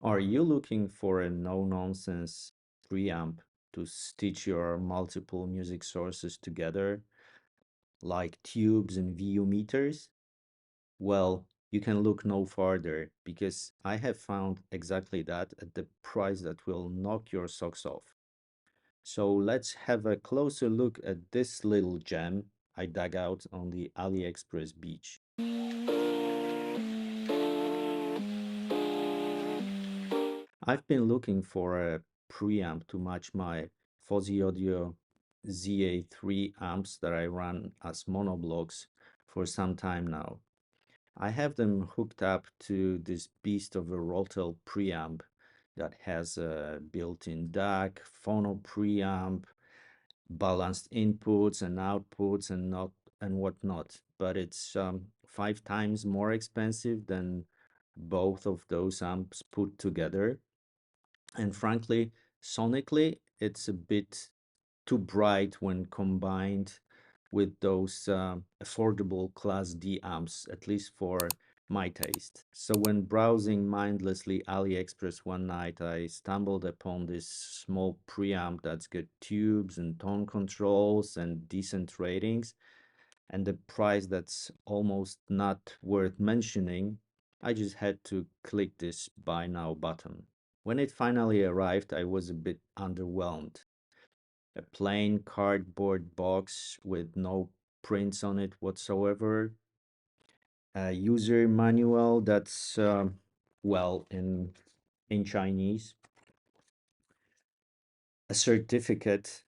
Are you looking for a no-nonsense preamp to stitch your multiple music sources together, like tubes and VU meters? Well, you can look no farther because I have found exactly that at the price that will knock your socks off. So let's have a closer look at this little gem I dug out on the Aliexpress beach. I've been looking for a preamp to match my Fosi Audio ZA3 amps that I run as monoblocks for some time now. I have them hooked up to this beast of a Rotel preamp that has a built-in DAC, phono preamp, balanced inputs and outputs and whatnot. But it's 5 times more expensive than both of those amps put together. And frankly, sonically, it's a bit too bright when combined with those affordable Class D amps, at least for my taste. So when browsing mindlessly AliExpress one night, I stumbled upon this small preamp that's got tubes and tone controls and decent ratings, and the price that's almost not worth mentioning. I just had to click this buy now button. When it finally arrived, I was a bit underwhelmed. A plain cardboard box with no prints on it whatsoever, a user manual that's well in Chinese, a certificate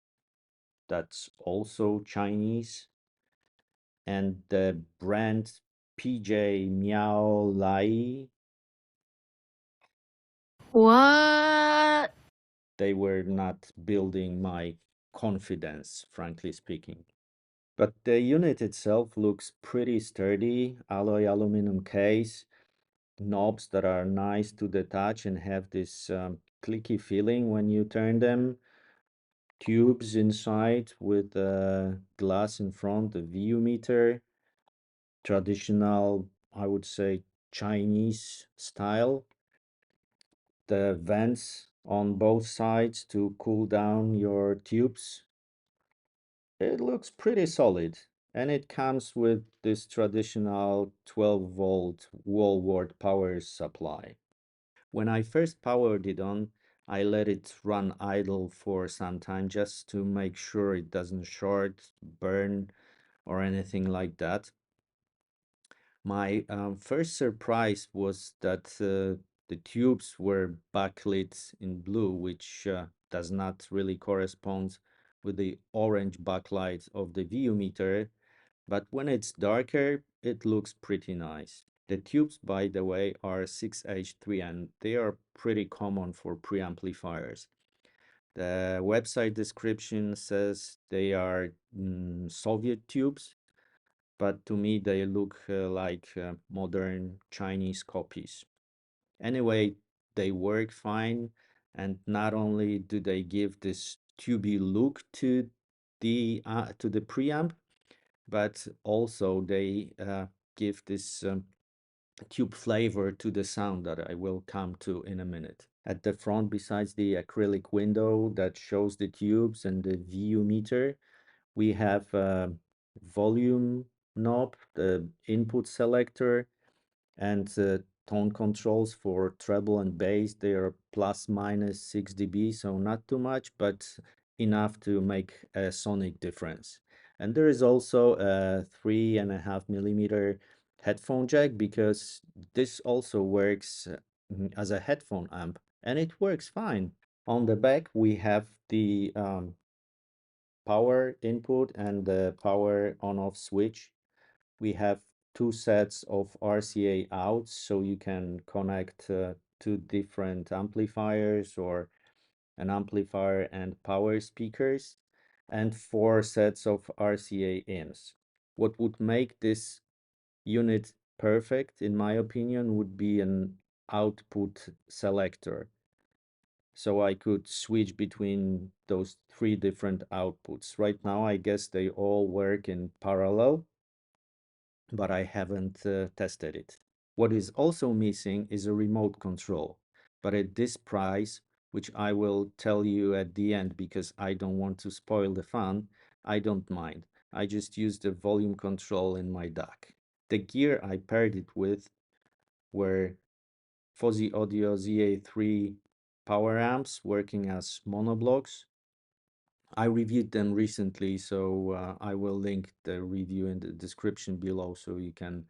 that's also Chinese, and the brand PJ.MIAOLAI. What? They were not building my confidence, frankly speaking. But the unit itself looks pretty sturdy, alloy aluminum case, knobs that are nice to the touch and have this clicky feeling when you turn them, tubes inside with glass in front, the VU meter, traditional, I would say, Chinese style, the vents on both sides to cool down your tubes. It looks pretty solid, and it comes with this traditional 12-volt wall wart power supply. When I first powered it on, I let it run idle for some time just to make sure it doesn't short, burn, or anything like that. My first surprise was that the tubes were backlit in blue, which does not really correspond with the orange backlight of the VU meter, but when it's darker, it looks pretty nice. The tubes, by the way, are 6H3 and they are pretty common for preamplifiers. The website description says they are Soviet tubes, but to me they look like modern Chinese copies. Anyway, they work fine, and not only do they give this tubey look to the preamp, but also they give this tube flavor to the sound that I will come to in a minute. At the front, besides the acrylic window that shows the tubes and the VU meter, we have a volume knob, the input selector, and tone controls for treble and bass. They are plus minus 6 dB, so not too much, but enough to make a sonic difference. And there is also a 3.5 millimeter headphone jack because this also works as a headphone amp, and it works fine. On the back, we have the power input and the power on-off switch. We have 2 sets of RCA outs, so you can connect 2 different amplifiers or an amplifier and power speakers, and 4 sets of RCA ins. What would make this unit perfect, in my opinion, would be an output selector. So I could switch between those 3 different outputs. Right now, I guess they all work in parallel, but I haven't tested it. What is also missing is a remote control. but at this price, which I will tell you at the end because I don't want to spoil the fun, I don't mind. I just use the volume control in my DAC. The gear I paired it with were Fosi Audio ZA3 power amps working as monoblocs. I reviewed them recently, so I will link the review in the description below so you can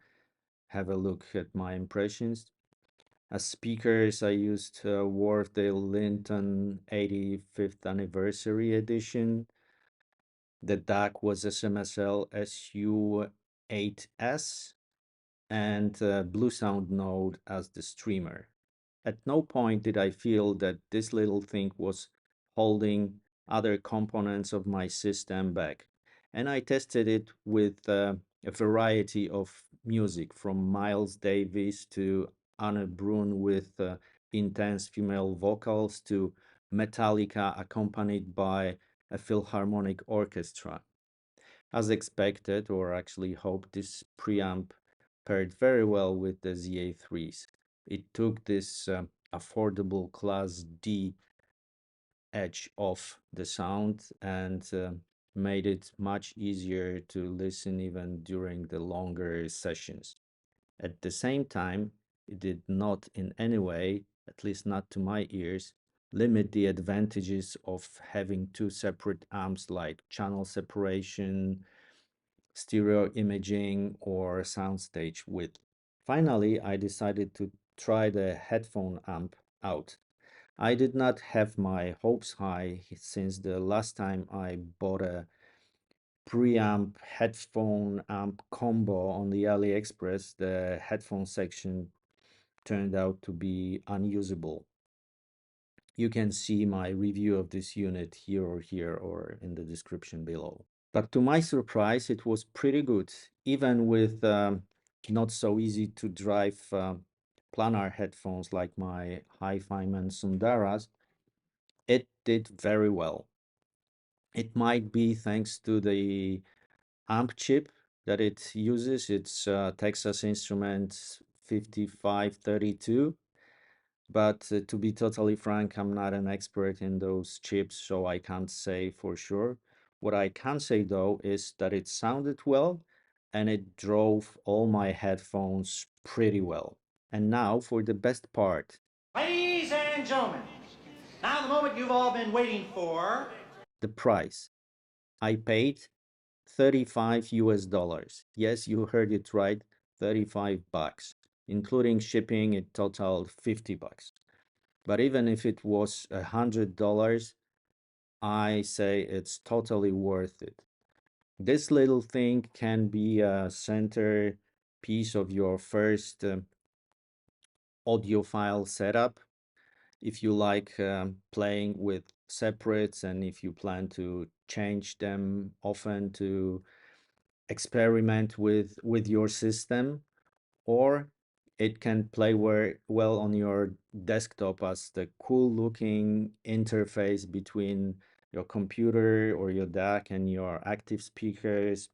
have a look at my impressions. As speakers, I used Wharfdale Linton 85th Anniversary Edition. The DAC was SMSL SU8S and Blue Sound Node as the streamer. At no point did I feel that this little thing was holding other components of my system back. And I tested it with a variety of music from Miles Davis to Anne Brun with intense female vocals to Metallica accompanied by a Philharmonic Orchestra. As expected, or actually hoped, this preamp paired very well with the ZA3s. It took this affordable Class D edge off the sound and made it much easier to listen even during the longer sessions. At the same time, it did not in any way, at least not to my ears, limit the advantages of having two separate amps like channel separation, stereo imaging, or soundstage width. Finally, I decided to try the headphone amp out. I did not have my hopes high since the last time I bought a preamp headphone amp combo on the Aliexpress. The headphone section turned out to be unusable. You can see my review of this unit here or in the description below. But to my surprise, it was pretty good, even with not so easy to drive planar headphones like my Hi-Fiman Sundaras. It did very well. It might be thanks to the amp chip that it uses. It's Texas Instruments 5532. But to be totally frank, I'm not an expert in those chips, so I can't say for sure. What I can say though is that it sounded well and it drove all my headphones pretty well. And now for the best part. Ladies and gentlemen, now the moment you've all been waiting for. The price. I paid 35 US dollars. Yes, you heard it right, 35 bucks. Including shipping, it totaled 50 bucks. But even if it was $100, I say it's totally worth it. This little thing can be a center piece of your first audiophile setup if you like playing with separates and if you plan to change them often to experiment with your system, or it can play well on your desktop as the cool looking interface between your computer or your DAC and your active speakers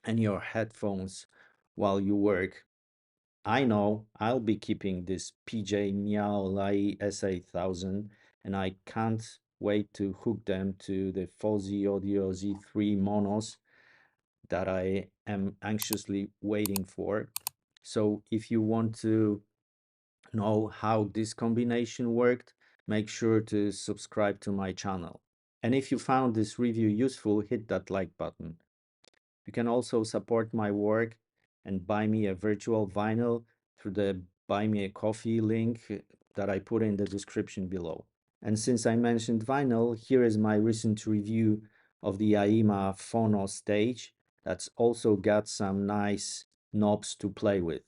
and your headphones while you work. I know I'll be keeping this PJ.MIAOLAI SA-1000 and I can't wait to hook them to the Fosi Audio Z3 monos that I am anxiously waiting for. So if you want to know how this combination worked, make sure to subscribe to my channel. And if you found this review useful, hit that like button. You can also support my work and buy me a virtual vinyl through the Buy Me a Coffee link that I put in the description below. And since I mentioned vinyl, here is my recent review of the AIMA Phono stage that's also got some nice knobs to play with.